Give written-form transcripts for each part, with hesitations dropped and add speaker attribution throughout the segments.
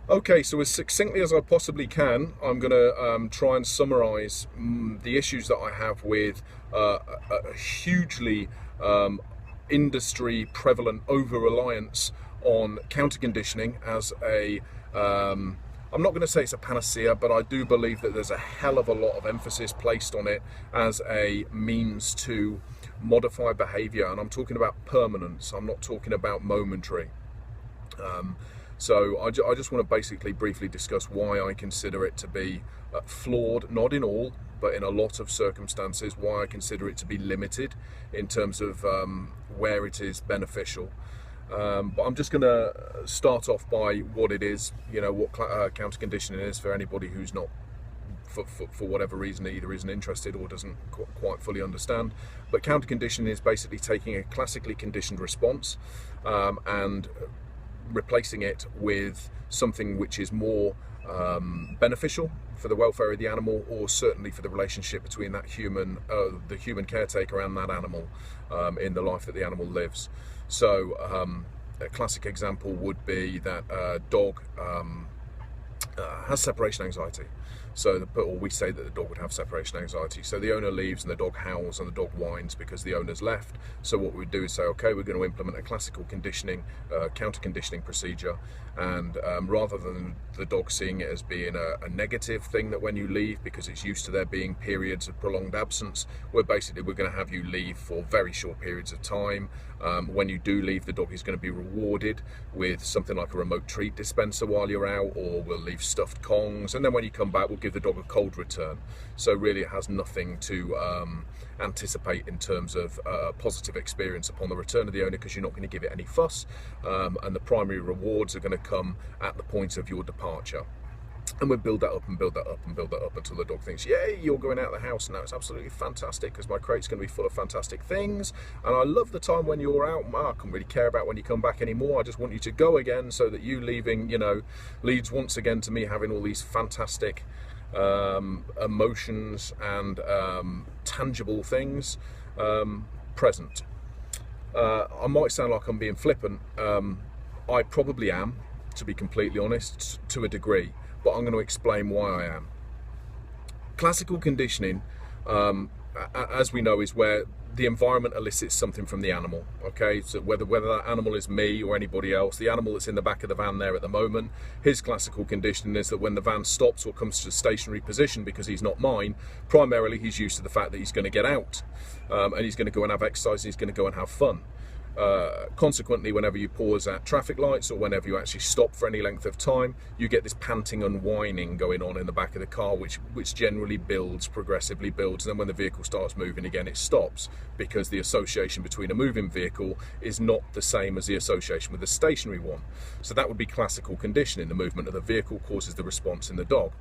Speaker 1: Okay, so as succinctly as I possibly can, I'm going to try and summarise the issues that I have with a hugely industry prevalent over-reliance on counter-conditioning as a I'm not going to say it's a panacea, but I do believe that there's a hell of a lot of emphasis placed on it as a means to modify behaviour, and I'm talking about permanence. I'm not talking about momentary. So I just want to basically briefly discuss why I consider it to be flawed, not in all, but in a lot of circumstances, why I consider it to be limited in terms of where it is beneficial. But I'm just going to start off by what it is, what counter conditioning is for anybody who's not, for whatever reason, either isn't interested or doesn't quite fully understand. But counter conditioning is basically taking a classically conditioned response and replacing it with something which is more beneficial for the welfare of the animal, or certainly for the relationship between that the human caretaker and that animal in the life that the animal lives. So a classic example would be that a dog has separation anxiety. Or we say that the dog would have separation anxiety. So the owner leaves and the dog howls and the dog whines because the owner's left. So what we do is say, okay, we're going to implement a classical conditioning, counter-conditioning procedure. And rather than the dog seeing it as being a negative thing that when you leave, because it's used to there being periods of prolonged absence, we're going to have you leave for very short periods of time. When you do leave, the dog is going to be rewarded with something like a remote treat dispenser while you're out, or we'll leave stuffed Kongs, and then when you come back, we'll give the dog a cold return. So really it has nothing to anticipate in terms of a positive experience upon the return of the owner, because you're not going to give it any fuss, and the primary rewards are going to come at the point of your departure. And we'll build that up and build that up and build that up until the dog thinks, yay, you're going out of the house now. It's absolutely fantastic because my crate's going to be full of fantastic things. And I love the time when you're out. I can't really care about when you come back anymore. I just want you to go again, so that you leaving, leads once again to me having all these fantastic emotions and tangible things present. I might sound like I'm being flippant. I probably am, to be completely honest, to a degree. But I'm going to explain why I am. Classical conditioning, as we know, is where the environment elicits something from the animal. Okay, so whether that animal is me or anybody else, the animal that's in the back of the van there at the moment, his classical conditioning is that when the van stops or comes to a stationary position, because he's not mine, primarily he's used to the fact that he's going to get out, and he's going to go and have exercise, and he's going to go and have fun. Consequently, whenever you pause at traffic lights or whenever you actually stop for any length of time, you get this panting and whining going on in the back of the car, which generally progressively builds, and then when the vehicle starts moving again, it stops, because the association between a moving vehicle is not the same as the association with a stationary one. So that would be classical conditioning. The movement of the vehicle causes the response in the dog.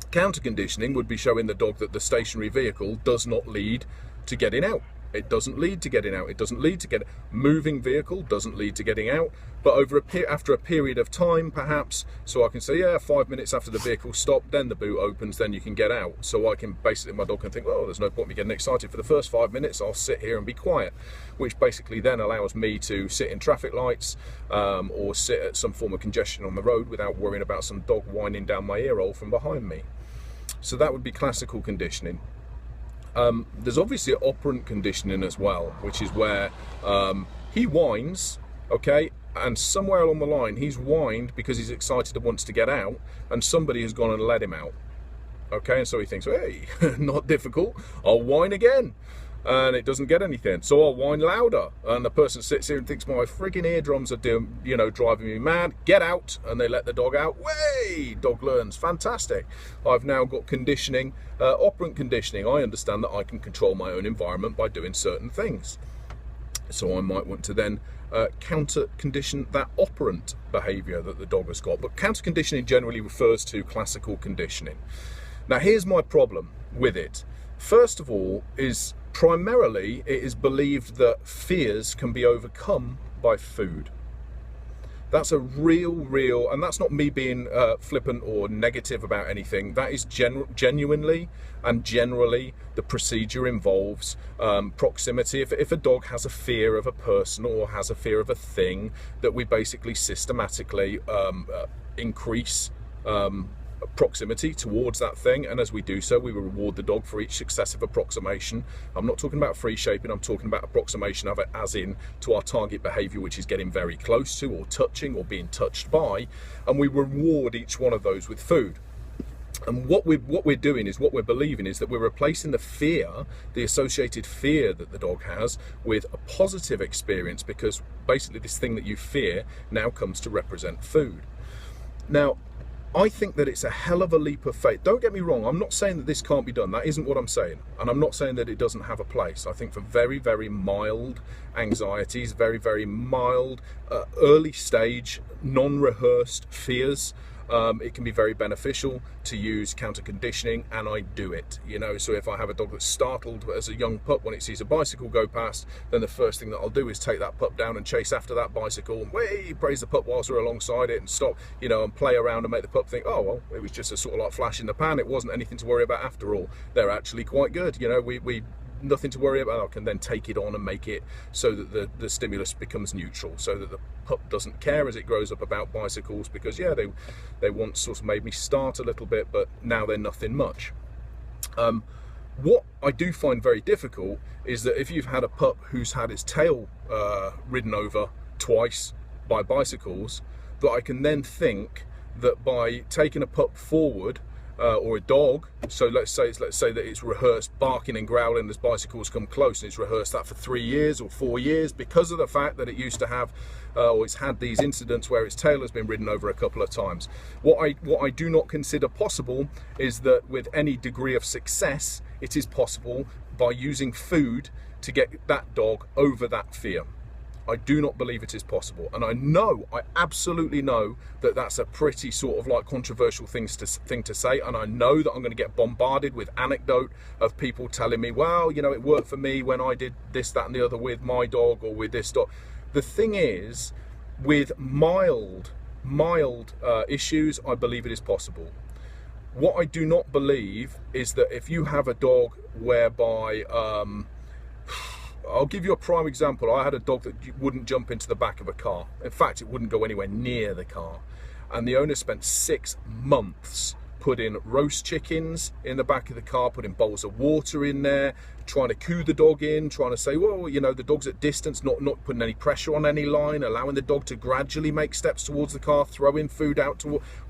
Speaker 1: Counter conditioning would be showing the dog that the stationary vehicle does not lead to getting out. It doesn't lead to getting out. It doesn't lead to moving vehicle doesn't lead to getting out. But after a period of time, perhaps, so I can say, yeah, 5 minutes after the vehicle stopped, then the boot opens, then you can get out. So I can basically, my dog can think, well, there's no point me getting excited for the first 5 minutes. I'll sit here and be quiet, which basically then allows me to sit in traffic lights or sit at some form of congestion on the road without worrying about some dog whining down my ear hole from behind me. So that would be classical conditioning. There's obviously operant conditioning as well, which is where he whines, okay, and somewhere along the line he's whined because he's excited and wants to get out, and somebody has gone and let him out, okay, and so he thinks, hey, not difficult, I'll whine again, and it doesn't get anything, so I'll whine louder, and the person sits here and thinks, my frigging eardrums are driving me mad, get out, and they let the dog out. Way, dog learns, fantastic, I've now got conditioning, operant conditioning. I understand that I can control my own environment by doing certain things, so I might want to then counter condition that operant behaviour that the dog has got. But counter conditioning generally refers to classical conditioning. Now here's my problem with it. First of all, is primarily it is believed that fears can be overcome by food. That's a real, and that's not me being flippant or negative about anything. That is genuinely and generally the procedure involves proximity. If a dog has a fear of a person or has a fear of a thing, that we basically systematically increase proximity towards that thing, and as we do so, we will reward the dog for each successive approximation. I'm not talking about free shaping, I'm talking about approximation of it as in to our target behaviour, which is getting very close to or touching or being touched by, and we reward each one of those with food. And what we're doing is, what we're believing is that we're replacing the fear, the associated fear that the dog has, with a positive experience, because basically this thing that you fear now comes to represent food. Now, I think that it's a hell of a leap of faith. Don't get me wrong, I'm not saying that this can't be done. That isn't what I'm saying. And I'm not saying that it doesn't have a place. I think for very, very mild anxieties, very, very mild, early stage, non-rehearsed fears, it can be very beneficial to use counter conditioning, and I do it, you know. So if I have a dog that's startled as a young pup when it sees a bicycle go past, then the first thing that I'll do is take that pup down and chase after that bicycle and praise the pup whilst we're alongside it and stop, you know, and play around and make the pup think, oh well, it was just a sort of like flash in the pan, it wasn't anything to worry about after all. They're actually quite good, you know, we nothing to worry about. I can then take it on and make it so that the stimulus becomes neutral, so that the pup doesn't care as it grows up about bicycles, because yeah, they once sort of made me start a little bit, but now they're nothing much. What I do find very difficult is that if you've had a pup who's had its tail ridden over twice by bicycles, that I can then think that by taking a pup forward, or a dog, so let's say that it's rehearsed barking and growling as bicycles come close, and it's rehearsed that for 3 years or 4 years, because of the fact that it used to have or it's had these incidents where its tail has been ridden over a couple of times. What I do not consider possible is that with any degree of success, it is possible by using food to get that dog over that fear. I do not believe it is possible, and I absolutely know that that's a pretty sort of like controversial thing to say, and I know that I'm going to get bombarded with anecdote of people telling me, well, you know, it worked for me when I did this, that and the other with my dog or with this dog. The thing is, with mild issues, I believe it is possible. What I do not believe is that if you have a dog whereby I'll give you a prime example. I had a dog that wouldn't jump into the back of a car. In fact, it wouldn't go anywhere near the car. And the owner spent 6 months putting roast chickens in the back of the car, putting bowls of water in there, trying to coo the dog in, trying to say, well, you know, the dog's at distance, not putting any pressure on any line, allowing the dog to gradually make steps towards the car, throwing food out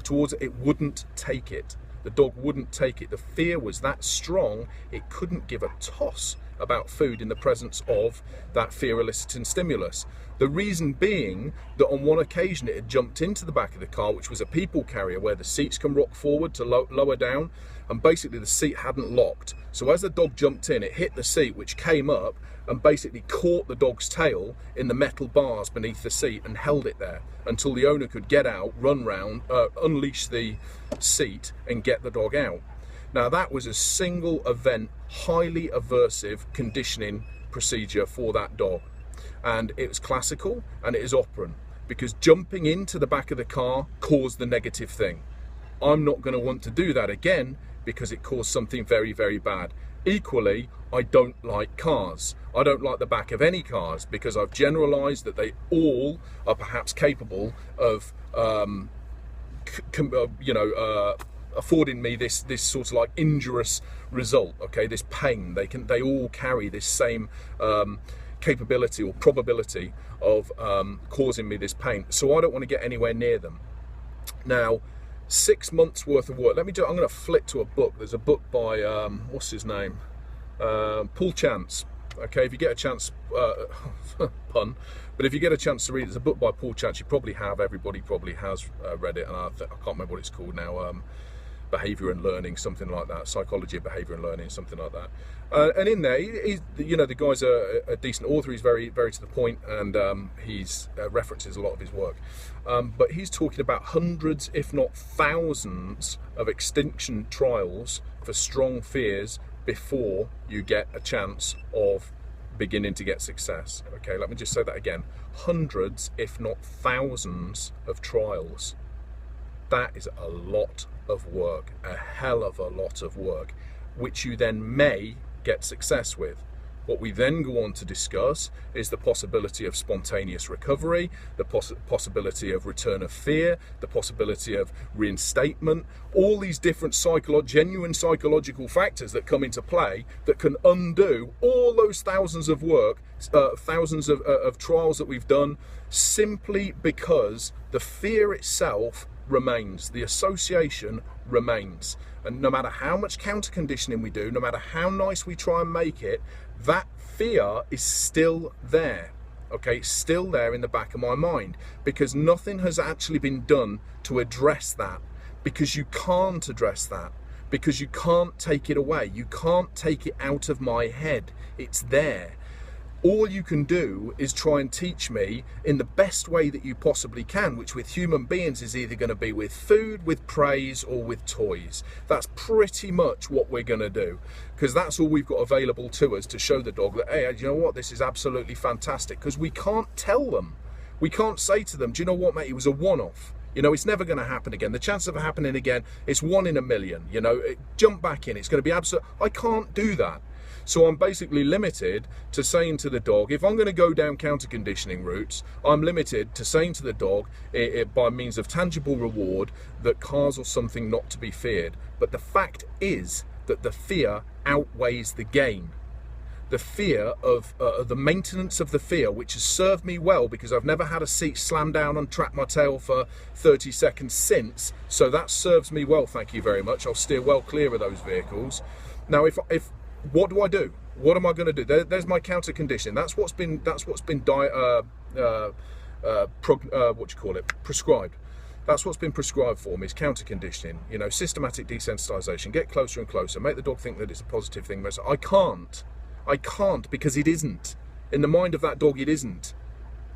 Speaker 1: towards it. It wouldn't take it. The dog wouldn't take it. The fear was that strong, it couldn't give a toss about food in the presence of that fear eliciting stimulus. The reason being that on one occasion it had jumped into the back of the car, which was a people carrier where the seats can rock forward to lower down, and basically the seat hadn't locked. So as the dog jumped in, it hit the seat, which came up and basically caught the dog's tail in the metal bars beneath the seat and held it there until the owner could get out, run round, unleash the seat and get the dog out. Now that was a single event, highly aversive conditioning procedure for that dog. And it was classical and it is operant, because jumping into the back of the car caused the negative thing. I'm not going to want to do that again because it caused something very, very bad. Equally, I don't like cars. I don't like the back of any cars because I've generalized that they all are perhaps capable of, affording me this sort of like injurious result, okay, this pain. They all carry this same capability or probability of causing me this pain, so I don't want to get anywhere near them. Now, 6 months worth of work. I'm going to flip to a book. There's a book by what's his name, Paul Chance. Okay, if you get a chance, pun, but if you get a chance to read it, there's a book by Paul Chance. You probably have, everybody probably has read it, and I can't remember what it's called now. Behaviour and learning, something like that. Psychology of behaviour and learning, something like that. And in there, the guy's a decent author. He's very, very to the point, and he's references a lot of his work. But he's talking about hundreds, if not thousands, of extinction trials for strong fears before you get a chance of beginning to get success. Okay, let me just say that again. Hundreds, if not thousands of trials. That is a lot of work, a hell of a lot of work, which you then may get success with. What we then go on to discuss is the possibility of spontaneous recovery, the possibility of return of fear, the possibility of reinstatement, all these different genuine psychological factors that come into play that can undo all those thousands of trials that we've done, simply because the fear itself remains, the association remains. And no matter how much counter conditioning we do, no matter how nice we try and make it, that fear is still there. Okay, it's still there in the back of my mind, because nothing has actually been done to address that, because you can't address that, because you can't take it away. You can't take it out of my head. It's there. All you can do is try and teach me in the best way that you possibly can, which with human beings is either going to be with food, with praise, or with toys. That's pretty much what we're going to do, because that's all we've got available to us to show the dog that, hey, you know what, this is absolutely fantastic. Because we can't tell them. We can't say to them, do you know what, mate, it was a one-off. You know, it's never going to happen again. The chance of it happening again, it's 1 in a million. You know, jump back in. It's going to be absolute. I can't do that. So I'm basically limited to saying to the dog, if I'm going to go down counter conditioning routes, I'm limited to saying to the dog by means of tangible reward that cars are something not to be feared. But the fact is that the fear outweighs the gain. The fear of the maintenance of the fear, which has served me well, because I've never had a seat slam down and trap my tail for 30 seconds since. So that serves me well, thank you very much. I'll steer well clear of those vehicles. Now, if what do I do? What am I going to do? There's my counter conditioning. That's what's been prescribed. That's what's been prescribed for me, is counter conditioning. You know, systematic desensitization. Get closer and closer. Make the dog think that it's a positive thing. I can't, because it isn't. In the mind of that dog, it isn't.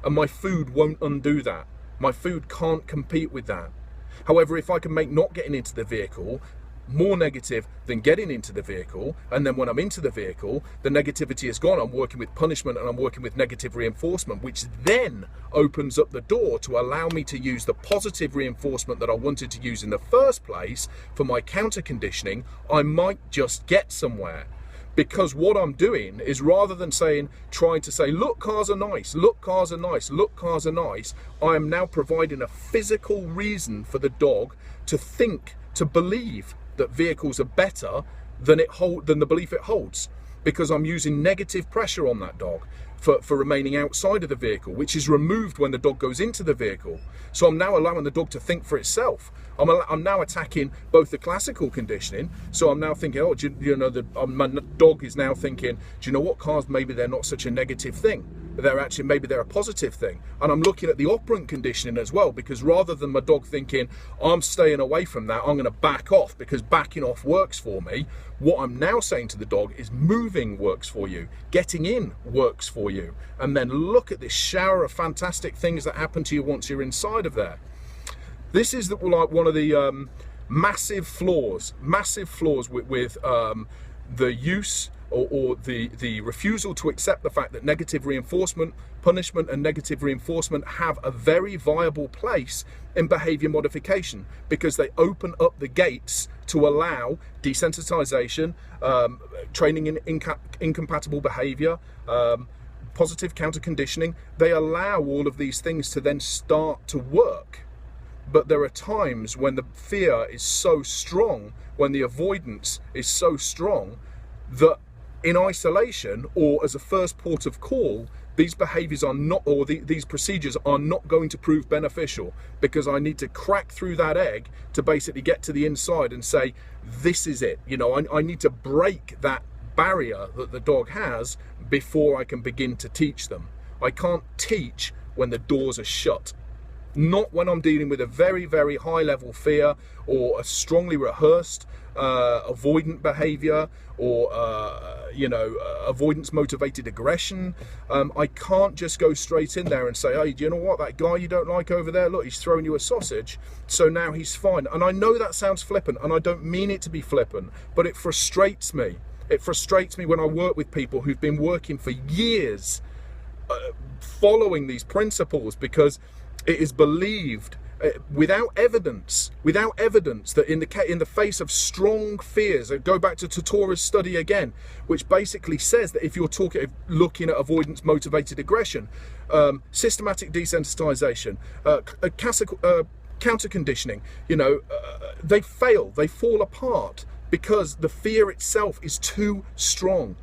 Speaker 1: And my food won't undo that. My food can't compete with that. However, if I can make not getting into the vehicle more negative than getting into the vehicle, and then when I'm into the vehicle, the negativity is gone, I'm working with punishment and I'm working with negative reinforcement, which then opens up the door to allow me to use the positive reinforcement that I wanted to use in the first place for my counter conditioning. I might just get somewhere. Because what I'm doing is, rather than trying to say, look, cars are nice, look, cars are nice, look, cars are nice, I am now providing a physical reason for the dog to think, to believe that vehicles are better than the belief it holds, because I'm using negative pressure on that dog for remaining outside of the vehicle, which is removed when the dog goes into the vehicle. So I'm now allowing the dog to think for itself. I'm now attacking both the classical conditioning. So I'm now thinking, oh, my dog is now thinking, do you know what, cars, maybe they're not such a negative thing. Maybe they're a positive thing. And I'm looking at the operant conditioning as well, because rather than my dog thinking, I'm staying away from that, I'm going to back off because backing off works for me, what I'm now saying to the dog is moving works for you, getting in works for you. And then look at this shower of fantastic things that happen to you once you're inside of there. This is like one of the massive flaws with the use or the refusal to accept the fact that negative reinforcement, punishment and negative reinforcement have a very viable place in behaviour modification, because they open up the gates to allow desensitization, training in incompatible behaviour, positive counter conditioning. They allow all of these things to then start to work. But there are times when the fear is so strong, when the avoidance is so strong, that in isolation or as a first port of call, these behaviours are not, or these procedures are not going to prove beneficial, because I need to crack through that egg to basically get to the inside and say, this is it. You know, I need to break that barrier that the dog has before I can begin to teach them. I can't teach when the doors are shut. Not when I'm dealing with a very, very high level fear, or a strongly rehearsed avoidant behaviour, or avoidance motivated aggression. I can't just go straight in there and say, hey, do you know what, that guy you don't like over there, look, he's throwing you a sausage, so now he's fine. And I know that sounds flippant, and I don't mean it to be flippant, but it frustrates me. It frustrates me when I work with people who've been working for years following these principles, because it is believed without evidence that in the face of strong fears, go back to Totora's study again, which basically says that if you're looking at avoidance motivated aggression, systematic desensitisation, counter conditioning, they fall apart because the fear itself is too strong.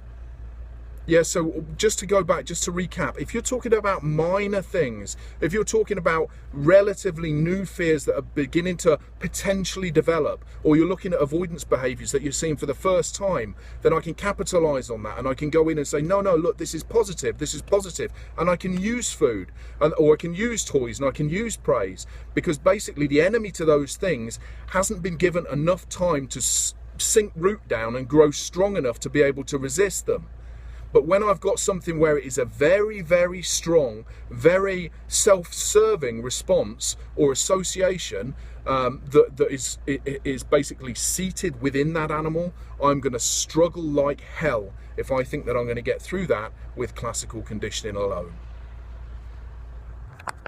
Speaker 1: Yeah, so just to go back, just to recap, if you're talking about minor things, if you're talking about relatively new fears that are beginning to potentially develop, or you're looking at avoidance behaviours that you're seeing for the first time, then I can capitalise on that, and I can go in and say, no, look, this is positive, and I can use food, or I can use toys, and I can use praise, because basically the enemy to those things hasn't been given enough time to sink root down and grow strong enough to be able to resist them. But when I've got something where it is a very, very strong, very self-serving response or association that is basically seated within that animal, I'm going to struggle like hell if I think that I'm going to get through that with classical conditioning alone.